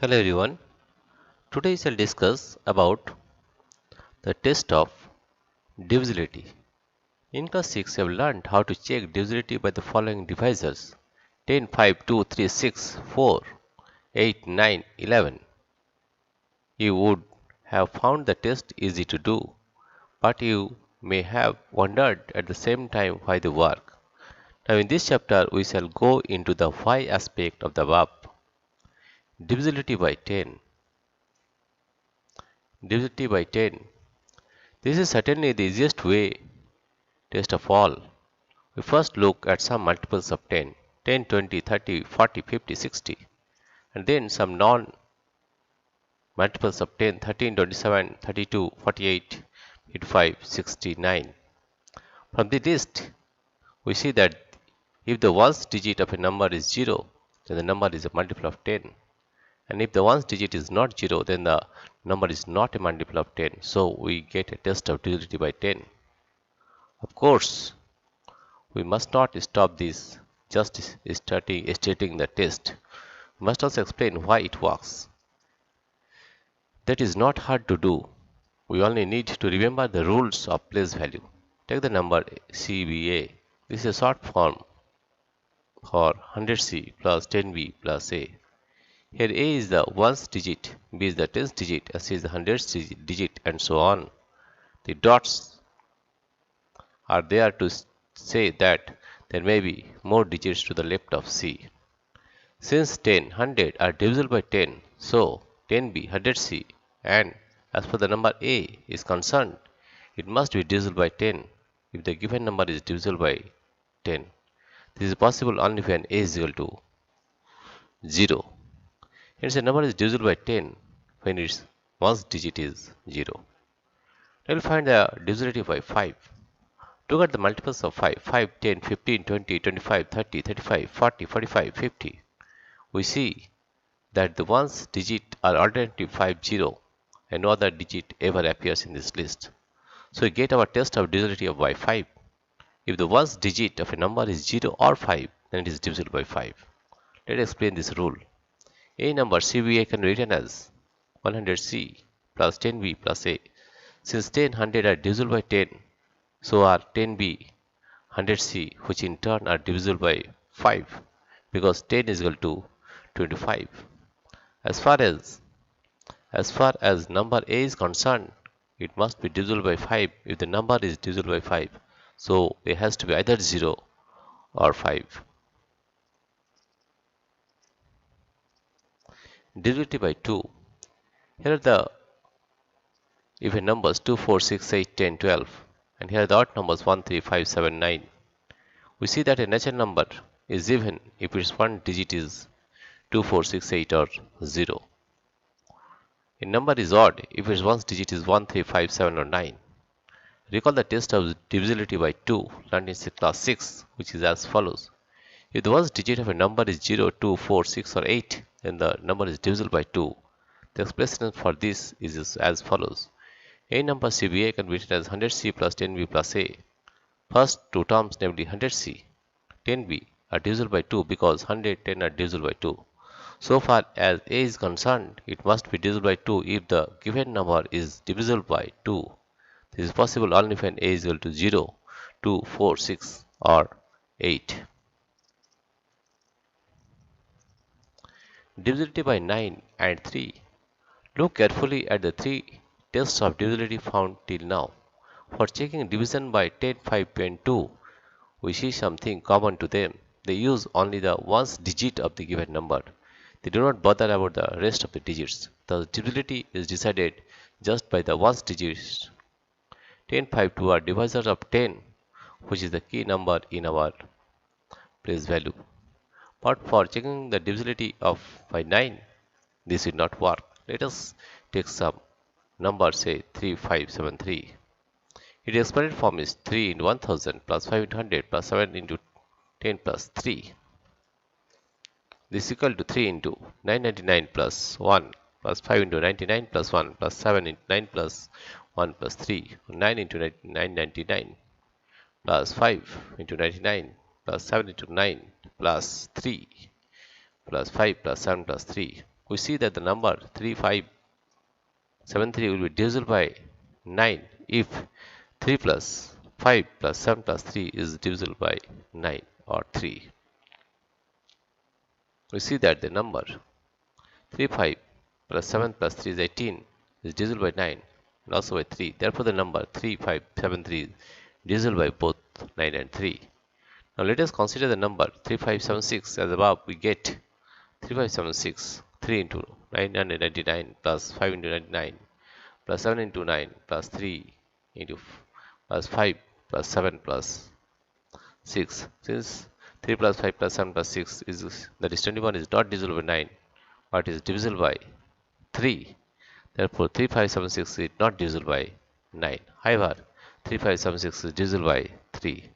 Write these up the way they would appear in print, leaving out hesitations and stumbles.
Hello everyone. Today I shall discuss about the test of divisibility. In class 6 we have learned how to check divisibility by the following divisors: 10, 5, 2, 3, 6, 4, 8, 9, 11. You would have found the test easy to do, but you may have wondered at the same time why they work. Now in this chapter we shall go into the why aspect of the above. Divisibility by 10. Divisibility by 10. This is certainly the easiest way test of all. We first look at some multiples of 10, 10, 20, 30, 40, 50, 60, and then some non-multiples of 10, 13, 27, 32, 48, 85, 69. From the list, we see that if the ones digit of a number is 0, then the number is a multiple of 10. And if the ones digit is not 0, then the number is not a multiple of 10. So we get a test of divisibility by 10. Of course, we must not stop this just stating the test. We must also explain why it works. That is not hard to do. We only need to remember the rules of place value. Take the number Cba. This is a short form for 100C plus 10b plus a. Here a is the ones digit, b is the tens digit, and c is the hundredths digit, and so on. The dots are there to say that there may be more digits to the left of c. Since 10, 100 are divisible by 10, so 10b, 100c, and as for the number a is concerned, it must be divisible by 10 if the given number is divisible by 10. This is possible only when a is equal to 0. Hence, a number is divisible by 10 when its ones digit is 0. We will find the divisibility by 5. Look at the multiples of 5, 5, 10, 15, 20, 25, 30, 35, 40, 45, 50. We see that the ones digit are alternative 5, 0, and no other digit ever appears in this list. So we get our test of divisibility by 5. If the ones digit of a number is 0 or 5, then it is divisible by 5. Let us explain this rule. A number Cba can be written as 100c plus 10b plus a. Since 10, 100 are divisible by 10, so are 10b, 100c, which in turn are divisible by 5, because 10 is equal to 25. As far as number a is concerned, it must be divisible by 5 if the number is divisible by 5. So it has to be either 0 or 5. Divisibility by 2. Here are the even numbers 2, 4, 6, 8, 10, 12, and here are the odd numbers 1, 3, 5, 7, 9. We see that a natural number is even if its one digit is 2, 4, 6, 8 or 0. A number is odd if its one digit is 1, 3, 5, 7 or 9. Recall the test of divisibility by 2 learned in class 6, which is as follows. If the ones digit of a number is 0, 2, 4, 6 or 8, then the number is divisible by 2. The expression for this is as follows. A number Cba can be written as 100c plus 10b plus a. First two terms, namely 100c, 10b, are divisible by 2 because 110 are divisible by 2. So far as a is concerned, it must be divisible by 2 if the given number is divisible by 2. This is possible only when a is equal to 0, 2, 4, 6 or 8. Divisibility by 9 and 3. Look carefully at the three tests of divisibility found till now. For checking division by 10, 5 and 2, we see something common to them. They use only the ones digit of the given number. They do not bother about the rest of the digits. The divisibility is decided just by the ones digits. 10, 5, 2 are divisors of 10, which is the key number in our place value. But for checking the divisibility of by 9, this will not work. Let us take some number, say 3573. Its exponent form is 3 into 1000 plus 5 into 100 plus 7 into 10 plus 3. This is equal to 3 into 999 plus 1 plus 5 into 99 plus 1 plus 7 into 9 plus 1 plus 3. 9 into 999 plus 5 into 99 plus 7 into 9 plus 3 plus 5 plus 7 plus 3. we see that the number 3573 will be divisible by 9 if 3 plus 5 plus 7 plus 3 is divisible by 9 or 3. We see that the number 35 plus 7 plus 3 is 18 is divisible by 9 and also by 3. Therefore, the number 3573 is divisible by both 9 and 3. Now, let us consider the number 3576 as above. We get 3576 3 into 999 plus 5 into 99 plus 7 into 9 plus 3 into plus 5 plus 7 plus 6. Since 3 plus 5 plus 7 plus 6 is that is 21 is not divisible by 9 but is divisible by 3. Therefore, 3576 is not divisible by 9. However, 3576 is divisible by 3.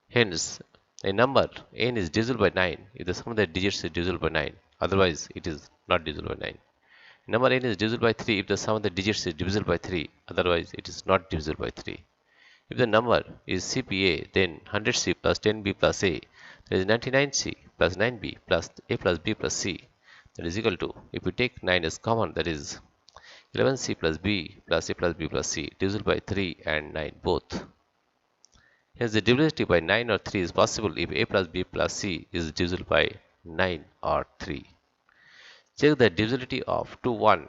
Hence, a number n is divisible by 9 if the sum of the digits is divisible by 9. Otherwise, it is not divisible by 9. Number n is divisible by 3 if the sum of the digits is divisible by 3. Otherwise, it is not divisible by 3. If the number is CPA, then 100C plus 10B plus A, that is 99C plus 9B plus A plus B plus C, that is equal to, if we take 9 as common, that is 11C plus B plus A plus B plus C, divisible by 3 and 9 both. Hence, the divisibility by 9 or 3 is possible if A plus B plus C is divisible by 9 or 3. Check the divisibility of 2, 1,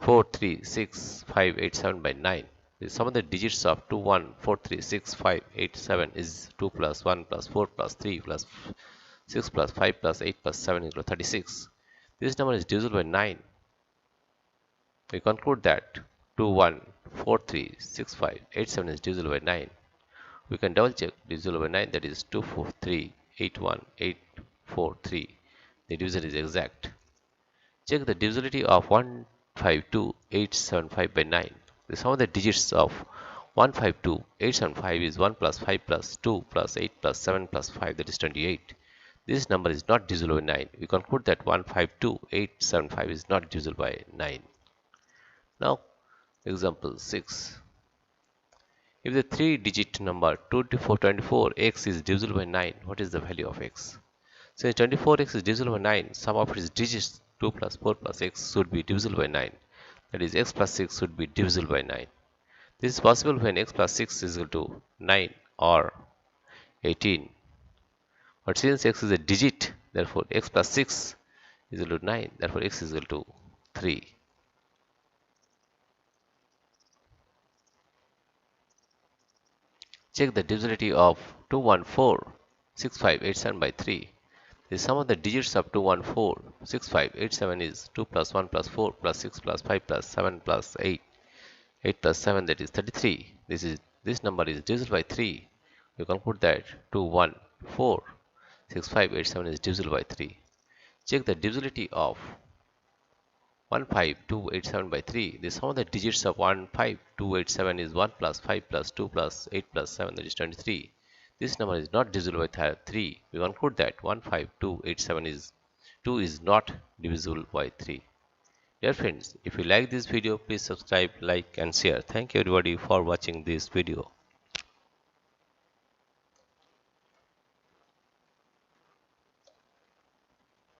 4, 3, 6, 5, 8, 7 by 9. The sum of the digits of 2, 1, 4, 3, 6, 5, 8, 7 is 2 plus 1 plus 4 plus 3 plus 6 plus 5 plus 8 plus 7 equal to 36. This number is divisible by 9. We conclude that 2, 1, 4, 3, 6, 5, 8, 7 is divisible by 9. We can double check divisible by 9, that is 2, 4, 3, 8, 1, 8, 4, 3. The division is exact. Check the divisibility of 152875 by 9. The sum of the digits of 152875 is 1 plus 5 plus 2 plus 8 plus 7 plus 5, that is 28. This number is not divisible by 9. We conclude that 152875 is not divisible by 9. Now, example 6. If the 3-digit number 24x is divisible by 9, what is the value of x? Since 24x is divisible by 9, sum of its digits 2 plus 4 plus x should be divisible by 9. That is, x plus 6 should be divisible by 9. This is possible when x plus 6 is equal to 9 or 18. But since x is a digit, therefore x plus 6 is equal to 9. Therefore, x is equal to 3. Check the divisibility of 2146587 by 3. The sum of the digits of 2146587 is 2 plus 1 plus 4 plus 6 plus 5 plus 7 plus 8. 8 plus 7, that is 33. This number is divisible by 3. We conclude that 2146587 is divisible by 3. Check the divisibility of 15287 by 3. The sum of the digits of 15287 is 1 plus 5 plus 2 plus 8 plus 7, that is 23. This number is not divisible by 3. We conclude that 15287 is 2 is not divisible by 3. Dear friends, if you like this video, please subscribe, like and share. Thank you everybody for watching this video.